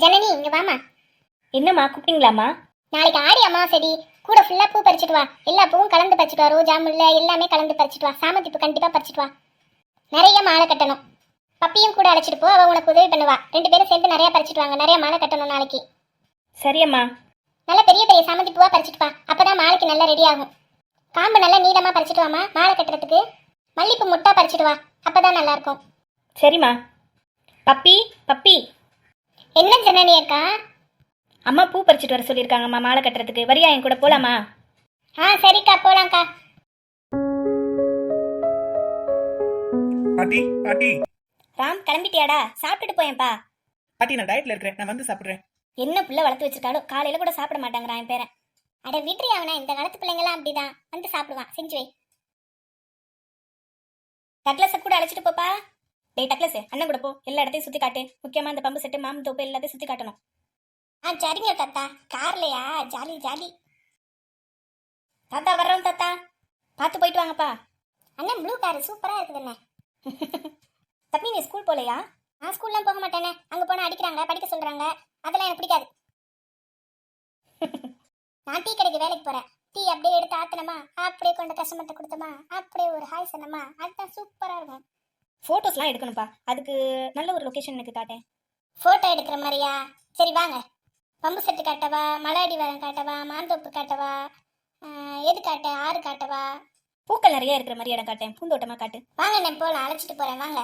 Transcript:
ஜனனி இங்க வாமா. என்னம்மா கூப்பிட்டீங்களாம்மா? நாளைக்கு ஆடி அமாவாசைடி. கூட ஃபுல்லா பூ பறிச்சிட்டு வா. எல்லா பூவும் கலந்து பறிச்சிட்டு வா. ரோஜா முல்லை எல்லாமே கலந்து பறிச்சிட்டு வா. சாமந்தி பூ கண்டிப்பா பறிச்சிட்டு வா. நிறைய மாலை கட்டணும். பப்பியும் கூட அழைச்சிட்டு போ, அவ உனக்கு உதவி பண்ணுவா. 2 பேரும் சேர்ந்து நிறைய பறிச்சிட்டு வாங்க. நிறைய மாலை கட்டணும் நாளைக்கு. சரியம்மா. நல்ல பெரிய பெரிய சாமந்தி பூவா பறிச்சிட்டு வா. அப்பதான் மாலைக்கு நல்லா ரெடி ஆகும். காம்பு நல்லா நீளமா பறிச்சிட்டு வாமா மாலை கட்டுறதுக்கு. மல்லிப்பூ முட்டா பறிச்சிட்டு வா. அப்பதான் நல்லா இருக்கும். சரிம்மா. பப்பி பப்பி, என்ன ஜனனி அக்கா? அம்மா பூ பறிச்சிட்டு வர சொல்லியிருக்காங்கம்மா மாலை கட்டுறதுக்கு. வரியா என் கூட போலாமா? சரிக்கா போலாம்க்கா. பாட்டி பாட்டி ராம் கிளம்பிட்டியாடா? சாப்பிட்டுட்டு போயேன்ப்பா. பாட்டி நான் டயட்ல இருக்கிறேன், நான் வந்து சாப்பிடுறேன். என்ன புள்ள வளர்த்து வச்சிருக்காளோ, காலையில கூட சாப்பிட மாட்டாங்கிறான் என் பேரன். அட விட்ரி அவனை, இந்த காலத்து பிள்ளைங்களாம் அப்படிதான் வந்து சாப்பிடுவான். செஞ்சு வை. டக்ளஸை கூட அழைச்சிட்டு போப்பா. டேய் டக்ளஸ், அண்ணன் கூட போ. எல்லா இடத்தையும் சுத்தி காட்டு. முக்கியமா இந்த பம்பு செட்டு மாம் தோப்பு எல்லாத்தையும் சுத்தி காட்டணும். சரிங்க தாத்தா. கார்லையா? Jolly jolly. தாத்தா வர்றோம் தாத்தா. பார்த்து போயிட்டு வாங்கப்பா. அண்ணன் ப்ளூ கார் சூப்பரா இருக்குது அண்ணே. தப்பி நீ ஸ்கூல் போலையா? நான் ஸ்கூல்லாம் போக மாட்டேனே. அங்க போனா அடிக்கிறாங்க, படிக்க சொல்றாங்க. அதெல்லாம் எனக்கு பிடிக்காது. நான் டீ கடைக்கு வேலைக்கு போறேன். டீ அப்படியே எடுத்து ஆத்தனமா, அப்படியே கொண்டு கஸ்டமர்கிட்ட கொடுத்தமா, அப்படியே ஒரு ஹாய் சொன்னமா, அதுதான் சூப்பரா இருக்கும். ஃபோட்டோஸ்லாம் எடுக்கணும்ப்பா. அதுக்கு நல்ல ஒரு லொகேஷன் எனக்கு காட்டேன். போட்டோ எடுக்கிற மாதிரியா? சரி வாங்க. பம்பு செட்டு காட்டவா, மலை அடிவாரம் காட்டவா, மாந்தோப்பு காட்டவா, எது காட்ட, ஆறு காட்டவா? பூக்கள் நிறைய இருக்கிற மாதிரி இடம் காட்டேன். பூந்தோட்டமா காட்டு. வாங்க அண்ணே போலாம், அழைச்சிட்டு போறேன் வாங்க.